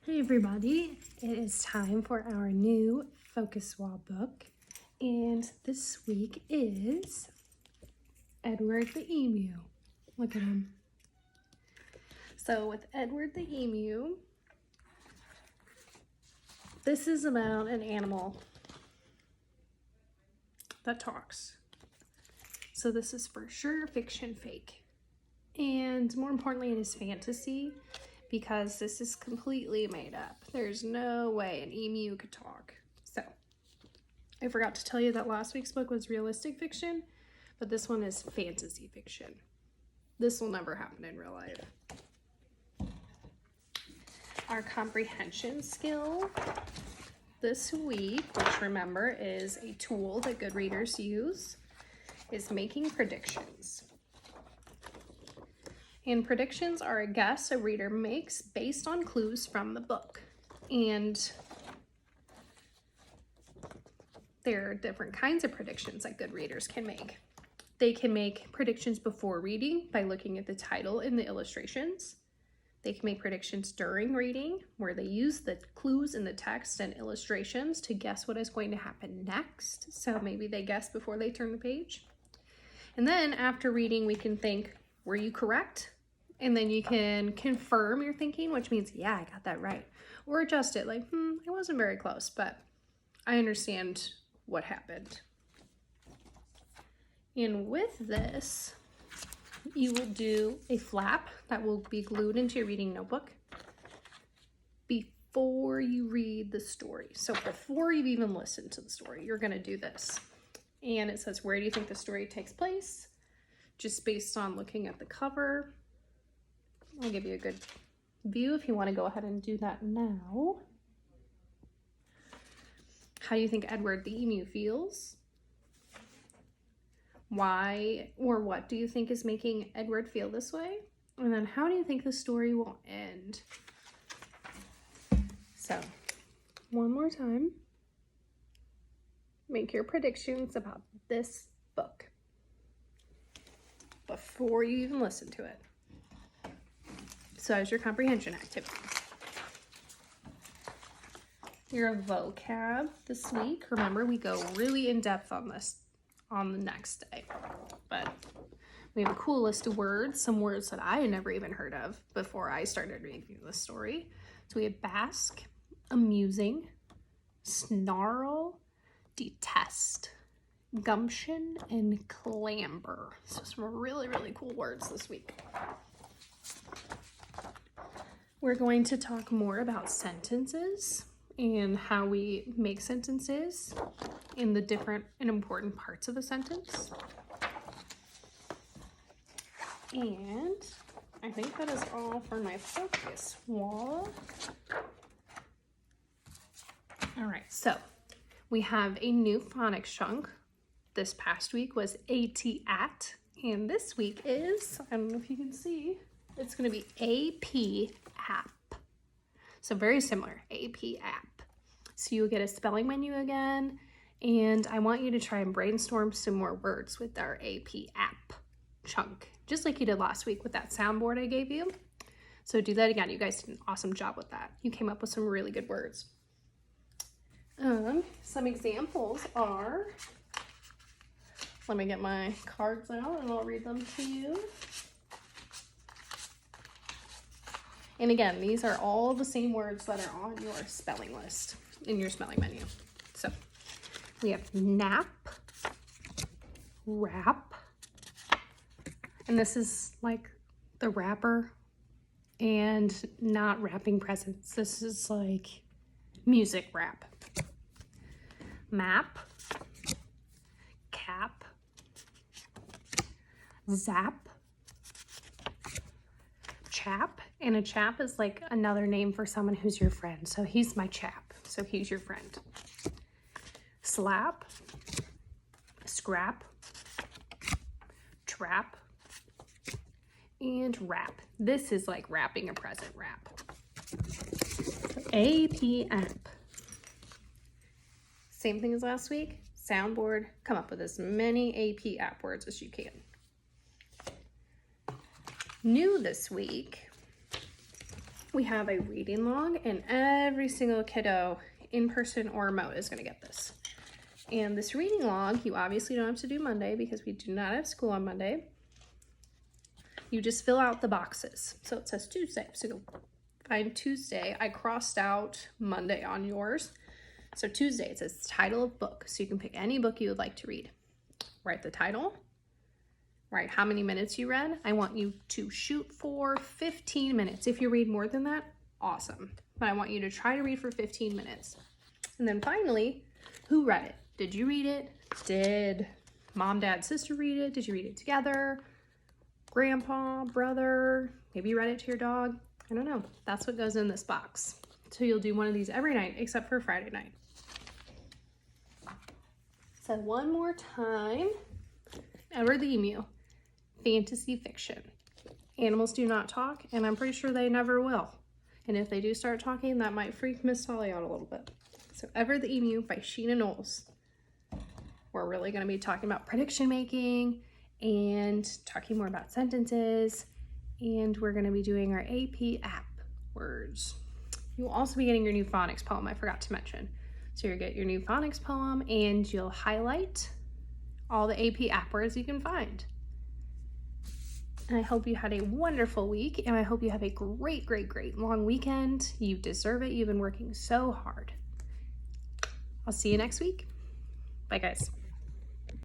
Hey everybody, it is time for our new focus wall book, and this week is Edward the Emu. Look at him. So with Edward the Emu, this is about an animal that talks. So this is for sure fiction fake, and more importantly it is fantasy, because this is completely made up. There's no way an emu could talk. So, I forgot to tell you that last week's book was realistic fiction, but this one is fantasy fiction. This will never happen in real life. Our comprehension skill this week, which remember is a tool that good readers use, is making predictions. And predictions are a guess a reader makes based on clues from the book. And there are different kinds of predictions that good readers can make. They can make predictions before reading by looking at the title and the illustrations. They can make predictions during reading, where they use the clues in the text and illustrations to guess what is going to happen next. So maybe they guess before they turn the page. And then after reading, we can think, were you correct? And then you can confirm your thinking, which means, yeah, I got that right. Or adjust it, like, I wasn't very close, but I understand what happened. And with this, you will do a flap that will be glued into your reading notebook before you read the story. So before you've even listened to the story, you're gonna do this. And it says, where do you think the story takes place? Just based on looking at the cover. I'll give you a good view if you want to go ahead and do that now. How do you think Edward the Emu feels? Why or what do you think is making Edward feel this way? And then how do you think the story will end? So, one more time. Make your predictions about this book before you even listen to it. So as your comprehension activities. Your vocab this week. Remember, we go really in depth on this on the next day. But we have a cool list of words, some words that I had never even heard of before I started reading this story. So we have bask, amusing, snarl, detest, gumption, and clamber. So some really, really cool words this week. We're going to talk more about sentences and how we make sentences in the different and important parts of a sentence. And I think that is all for my focus wall. All right, so we have a new phonics chunk. This past week was AT-AT, and this week is, I don't know if you can see, it's going to be AP-AP. So very similar, AP-AP. So you'll get a spelling menu again, and I want you to try and brainstorm some more words with our AP-AP chunk, just like you did last week with that soundboard I gave you. So do that again. You guys did an awesome job with that. You came up with some really good words. Some examples are, let me get my cards out and I'll read them to you. And again, these are all the same words that are on your spelling list, in your spelling menu. So we have nap, rap, and this is like the rapper and not wrapping presents. This is like music rap. Map, cap, zap, chap, and a chap is like another name for someone who's your friend. So he's my chap, so he's your friend. Slap, scrap, trap, and wrap. This is like wrapping a present wrap. AP-AP. Same thing as last week. Soundboard, come up with as many AP-AP words as you can. New this week we have a reading log, and every single kiddo, in person or remote, is going to get this. And this reading log, you obviously don't have to do Monday because we do not have school on Monday. You just fill out the boxes. So it says Tuesday. So you'll find Tuesday. I crossed out Monday on yours. So Tuesday, it says title of book. So you can pick any book you would like to read. Write the title. Write how many minutes you read. I want you to shoot for 15 minutes. If you read more than that, awesome. But I want you to try to read for 15 minutes. And then finally, who read it? Did you read it? Did mom, dad, sister read it? Did you read it together? Grandpa, brother? Maybe you read it to your dog? I don't know. That's what goes in this box. So you'll do one of these every night except for Friday night. So one more time. Ever the Emu. Fantasy fiction. Animals do not talk, and I'm pretty sure they never will. And if they do start talking, that might freak Miss Holly out a little bit. So Ever the Emu by Sheena Knowles. We're really going to be talking about prediction making and talking more about sentences. And we're going to be doing our AP app words. You'll also be getting your new phonics poem, I forgot to mention. So you'll get your new phonics poem and you'll highlight all the AP app words you can find. And I hope you had a wonderful week, and I hope you have a great, great, great long weekend. You deserve it. You've been working so hard. I'll see you next week. Bye, guys.